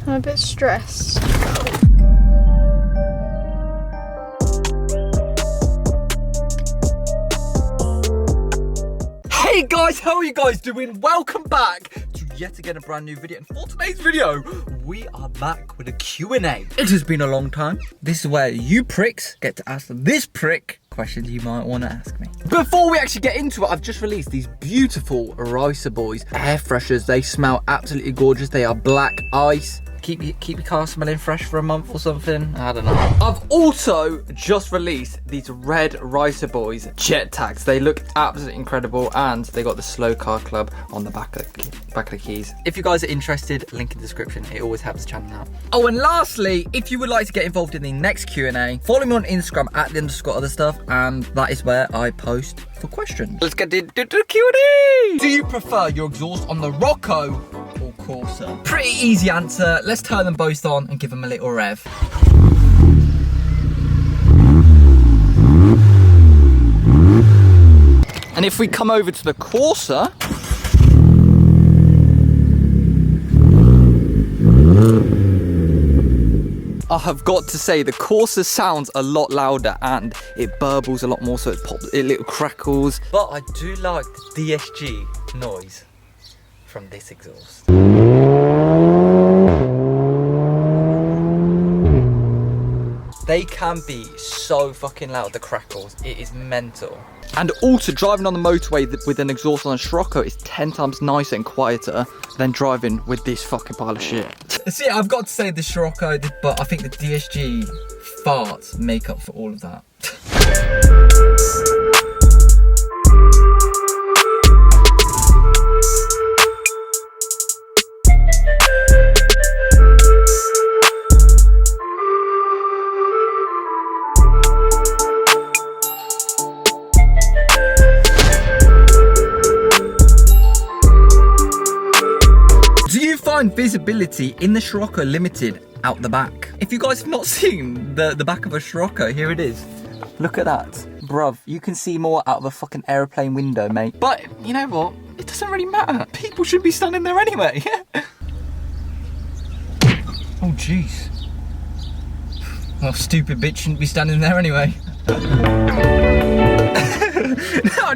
I'm a bit stressed. Hey guys, how are you guys doing? Welcome back to yet again a brand new video. And for today's video, we are back with a Q&A. It has been a long time. This is where you pricks get to ask this prick questions you might want to ask me. Before we actually get into it, I've just released these beautiful Ricer Boys air freshers. They smell absolutely gorgeous. They are black ice. Keep your car smelling fresh for a month or something. I don't know. I've also just released these red Ricer Boys jet tags. They look absolutely incredible, and they got the Slow Car Club on the back of the keys. If you guys are interested, link in the description. It always helps the channel out. Oh, and lastly, if you would like to get involved in the next Q&A, follow me on Instagram at @_OtherStuff, and that is where I post for questions. Let's get into the Q&A. Do you prefer your exhaust on the Rocco or Corsa? Pretty easy answer. Let's turn them both on and give them a little rev. And if we come over to the Corsa, I have got to say the Corsa sounds a lot louder and it burbles a lot more, so it little crackles. But I do like the DSG noise from this exhaust. They can be so fucking loud, the crackles. It is mental. And also, driving on the motorway with an exhaust on a Scirocco is 10 times nicer and quieter than driving with this fucking pile of shit. See, I've got to say the Scirocco, but I think the DSG farts make up for all of that. Visibility in the Scirocco limited out the back. If you guys have not seen the back of a Scirocco, here it is. Look at that. Bruv, you can see more out of a fucking aeroplane window, mate. But you know what? It doesn't really matter. People should be standing there anyway. Oh, jeez. Well, stupid bitch shouldn't be standing there anyway.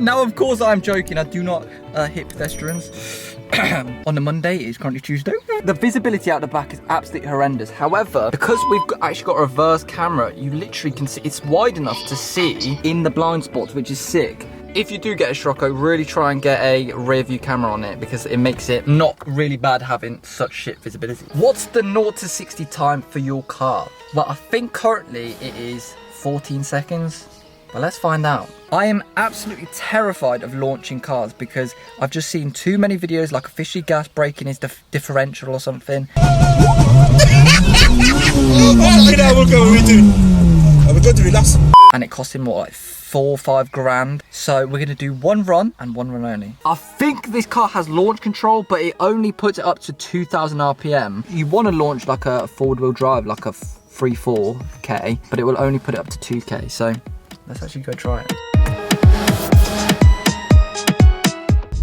Now, of course, I'm joking. I do not hit pedestrians. On a Monday, it is currently Tuesday. The visibility out the back is absolutely horrendous. However, because we've actually got a reverse camera, you literally can see, it's wide enough to see in the blind spots, which is sick. If you do get a Scirocco, really try and get a rear view camera on it, because it makes it not really bad having such shit visibility. What's the 0 to 60 time for your car? Well, I think currently it is 14 seconds. But let's find out. I am absolutely terrified of launching cars because I've just seen too many videos like a fishy gas breaking his differential or something. And it cost him what, like 4 or 5 grand. So we're gonna do one run and one run only. I think this car has launch control, but it only puts it up to 2,000 RPM. You wanna launch like a forward wheel drive, like a 3-4K, but it will only put it up to 2K. So let's actually go try it.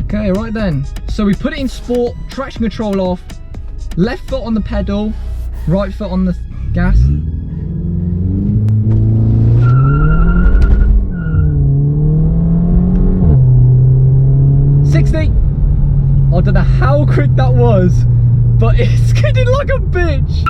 Okay, right then. So we put it in sport, traction control off, left foot on the pedal, right foot on the gas. I don't know how quick that was, but it's skidding like a bitch.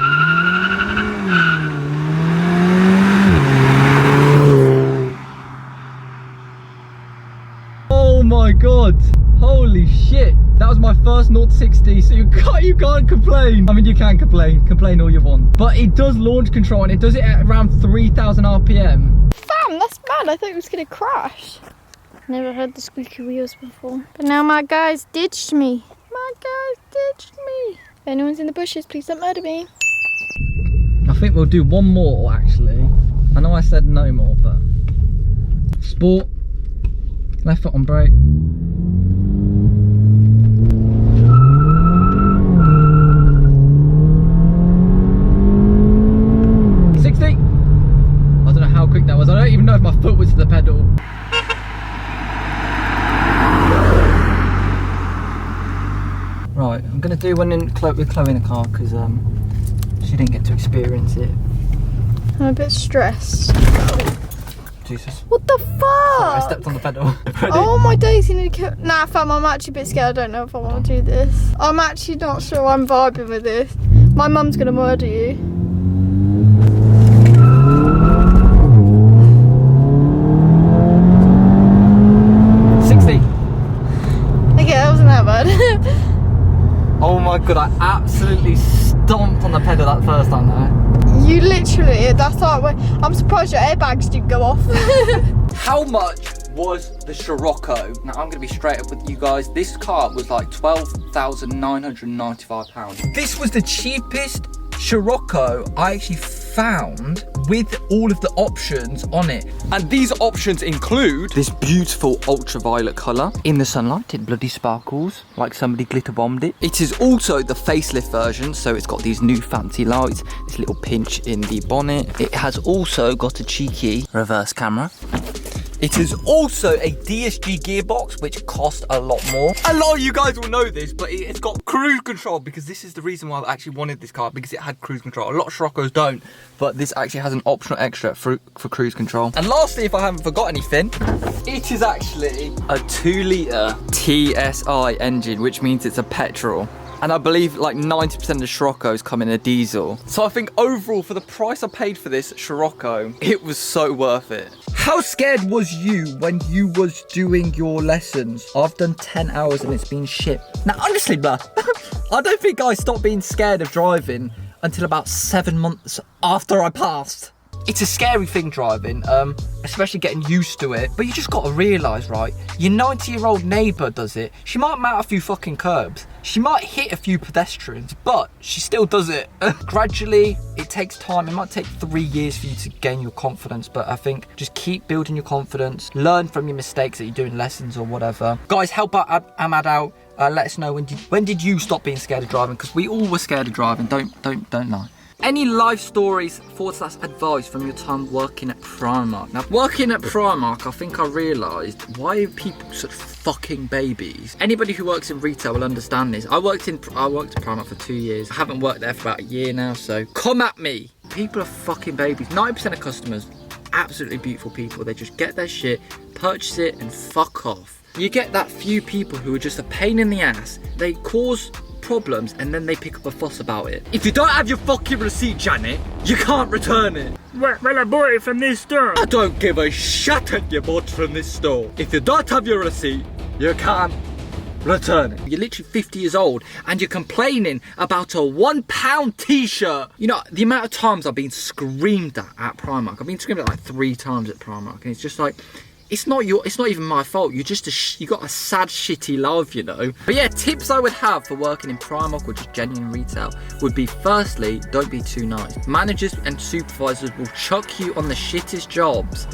Oh my god, holy shit. That was my first 0 to 60, so you can't complain. I mean, you can complain all you want. But it does launch control and it does it at around 3,000 RPM. Damn, that's bad. I thought it was gonna crash. Never heard the squeaky wheels before. But now my guys ditched me. If anyone's in the bushes, please don't murder me. I think we'll do one more actually. I know I said no more, but sport, left foot on brake. I don't know how quick that was. I don't even know if my foot was to the pedal. Right, I'm gonna do one with Chloe in the car because you didn't get to experience it. I'm a bit stressed. Jesus. What the fuck? Sorry, I stepped on the pedal. Oh my days, you need to kill. Nah, fam, I'm actually a bit scared. I don't know if I want to do this. I'm actually not sure I'm vibing with this. My mum's gonna murder you. Okay, that wasn't that bad. Oh my god, I absolutely stomped on the pedal that first time though. You literally, that's like, I'm surprised your airbags didn't go off. How much was the Scirocco? Now I'm gonna be straight up with you guys. This car was like £12,995. This was the cheapest Scirocco I actually found with all of the options on it. And these options include this beautiful ultraviolet colour. In the sunlight, it bloody sparkles like somebody glitter bombed it. It is also the facelift version, so it's got these new fancy lights, this little pinch in the bonnet. It has also got a cheeky reverse camera. It is also a DSG gearbox, which cost a lot more. A lot of you guys will know this, but it's got cruise control, because this is the reason why I actually wanted this car, because it had cruise control. A lot of Sciroccos don't, but this actually has an optional extra for cruise control. And lastly, if I haven't forgot anything, it is actually a 2-litre TSI engine, which means it's a petrol. And I believe like 90% of the Sciroccos come in a diesel. So I think overall, for the price I paid for this Scirocco, it was so worth it. How scared was you when you was doing your lessons? I've done 10 hours and it's been shit. Now honestly, blah, I don't think I stopped being scared of driving until about 7 months after I passed. It's a scary thing driving, especially getting used to it. But you just got to realise, right, your 90-year-old neighbour does it. She might mount a few fucking curbs. She might hit a few pedestrians, but she still does it. Gradually, it takes time. It might take 3 years for you to gain your confidence, but I think just keep building your confidence. Learn from your mistakes that you do in lessons or whatever. Guys, help out Ahmad out. Let us know when did you stop being scared of driving? Because we all were scared of driving. Don't lie. Any life stories / advice from your time working at Primark? Now, working at Primark, I think I realised, why are people such fucking babies? Anybody who works in retail will understand this. I worked at Primark for 2 years. I haven't worked there for about a year now, so come at me. People are fucking babies. 90% of customers, absolutely beautiful people. They just get their shit, purchase it, and fuck off. You get that few people who are just a pain in the ass. They cause problems and then they pick up a fuss about it. If you don't have your fucking receipt, Janet, you can't return it. Well, I bought it from this store. I don't give a shit that you bought from this store. If you don't have your receipt, you can't return it. You're literally 50 years old and you're complaining about a £1 t-shirt. You know, the amount of times I've been screamed at Primark. I've been screamed at like 3 times at Primark, and it's just like, it's not even my fault. You got a sad, shitty life, you know. But yeah, tips I would have for working in Primark or just genuine retail would be, firstly, don't be too nice. Managers and supervisors will chuck you on the shittest jobs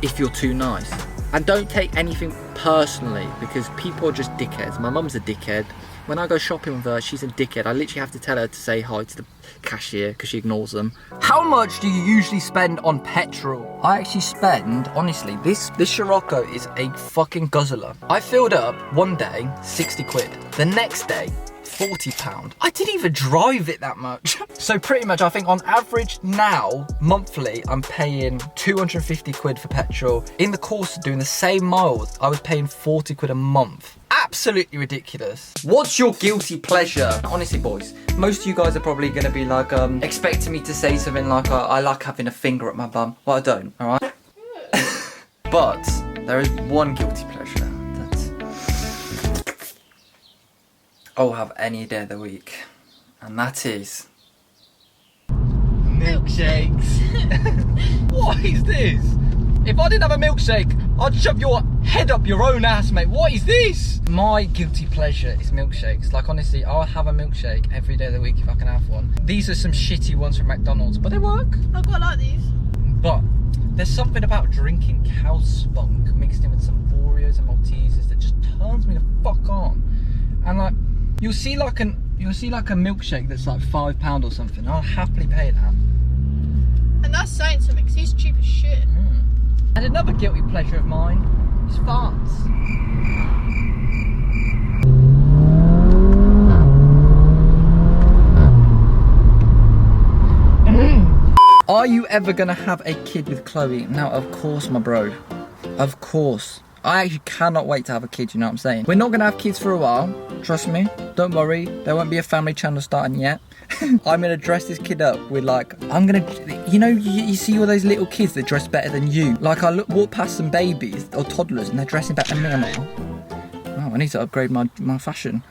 if you're too nice. And don't take anything personally, because people are just dickheads. My mum's a dickhead. When I go shopping with her, she's a dickhead. I literally have to tell her to say hi to the cashier because she ignores them. How much do you usually spend on petrol? I actually spend, honestly, this Scirocco is a fucking guzzler. I filled up one day, 60 quid. The next day, £40. I didn't even drive it that much. So pretty much, I think on average now, monthly, I'm paying 250 quid for petrol. In the course of doing the same miles, I was paying 40 quid a month. Absolutely ridiculous. What's your guilty pleasure? Honestly, boys, most of you guys are probably gonna be like, expecting me to say something like, I like having a finger at my bum. Well, I don't, all right? But there is one guilty pleasure that I'll have any day of the week, and that is milkshakes. What is this? If I didn't have a milkshake, I'd shove your head up your own ass, mate. What is this? My guilty pleasure is milkshakes. Like, honestly, I'll have a milkshake every day of the week if I can have one. These are some shitty ones from McDonald's, but they work. I quite like these. But there's something about drinking cow spunk mixed in with some Oreos and Maltesers that just turns me the fuck on. And like, you'll see like a milkshake that's like £5 or something. I'll happily pay that. And that's saying something, because he's cheap as shit. And another guilty pleasure of mine is farts. Are you ever gonna have a kid with Chloe? Now, of course, my bro. Of course. I actually cannot wait to have a kid, you know what I'm saying? We're not gonna have kids for a while. Trust me. Don't worry. There won't be a family channel starting yet. I'm gonna dress this kid up with like, you know, you see all those little kids that dress better than you. Like I walk past some babies or toddlers and they're dressing better than me. I'm like, oh, I need to upgrade my fashion.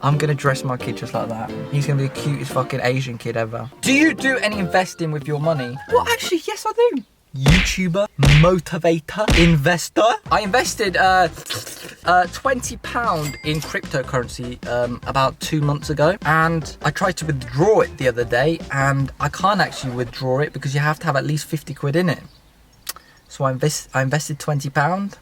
I'm gonna dress my kid just like that. He's gonna be the cutest fucking Asian kid ever. Do you do any investing with your money? Well, actually, yes, I do. YouTuber, motivator, investor. I invested £20 in cryptocurrency about 2 months ago, and I tried to withdraw it the other day, and I can't actually withdraw it because you have to have at least 50 quid in it. So I invested £20.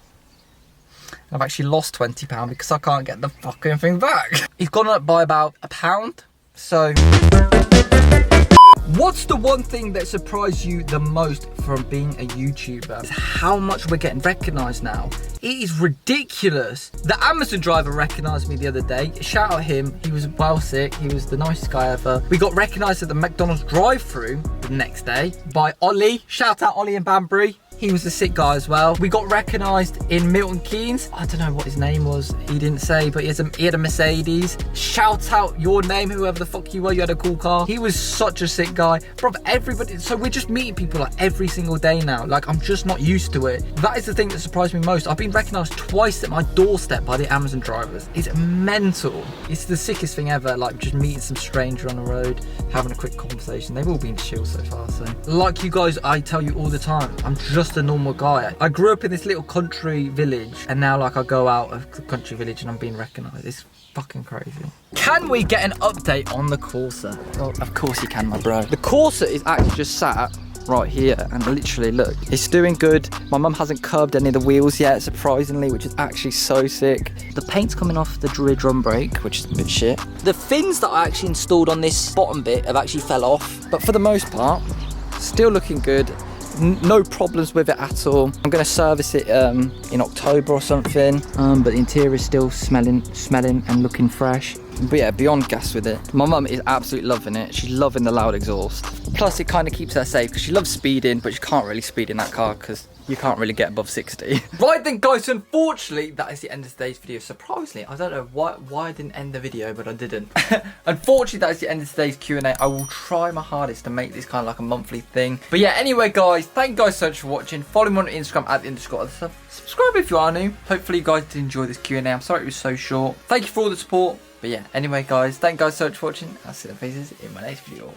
I've actually lost £20 because I can't get the fucking thing back. It's gone up by about £1. So what's the one thing that surprised you the most from being a YouTuber? Is how much we're getting recognised now. It is ridiculous. The Amazon driver recognised me the other day. Shout out him. He was well sick. He was the nicest guy ever. We got recognised at the McDonald's drive-thru the next day by Ollie. Shout out Ollie in Banbury. He was a sick guy as well. We got recognised in Milton Keynes. I don't know what his name was. He didn't say, but he had a Mercedes. Shout out your name, whoever the fuck you were. You had a cool car. He was such a sick guy. Bro, everybody. So we're just meeting people like every single day now. Like, I'm just not used to it. That is the thing that surprised me most. I've been recognised twice at my doorstep by the Amazon drivers. It's mental. It's the sickest thing ever. Like, just meeting some stranger on the road, having a quick conversation. They've all been chill so far. So, like you guys, I tell you all the time, I'm just a normal guy. I grew up in this little country village, and now like I go out of the country village and I'm being recognised. It's fucking crazy. Can we get an update on the Corsa? Well, of course you can, my bro. The Corsa is actually just sat right here, and literally look, it's doing good. My mum hasn't curbed any of the wheels yet, surprisingly, which is actually so sick. The paint's coming off the rear drum brake, which is a bit shit. The fins that I actually installed on this bottom bit have actually fell off, but for the most part, still looking good. No problems with it at all. I'm gonna service it in October or something, but the interior is still smelling and looking fresh. But yeah, beyond gas with it. My mum is absolutely loving it. She's loving the loud exhaust. Plus it kind of keeps her safe because she loves speeding, but she can't really speed in that car because you can't really get above 60. Right then guys, unfortunately that is the end of today's video. Surprisingly, I don't know why I didn't end the video, but I didn't. Unfortunately, that is the end of today's Q&A. I will try my hardest to make this kind of like a monthly thing. But yeah, anyway guys, thank you guys so much for watching. Follow me on Instagram at @_OtherStuff. Subscribe if you are new. Hopefully you guys did enjoy this Q&A. I'm sorry it was so short. Thank you for all the support. But yeah, anyway guys, thank you guys so much for watching. I'll see the faces in my next video.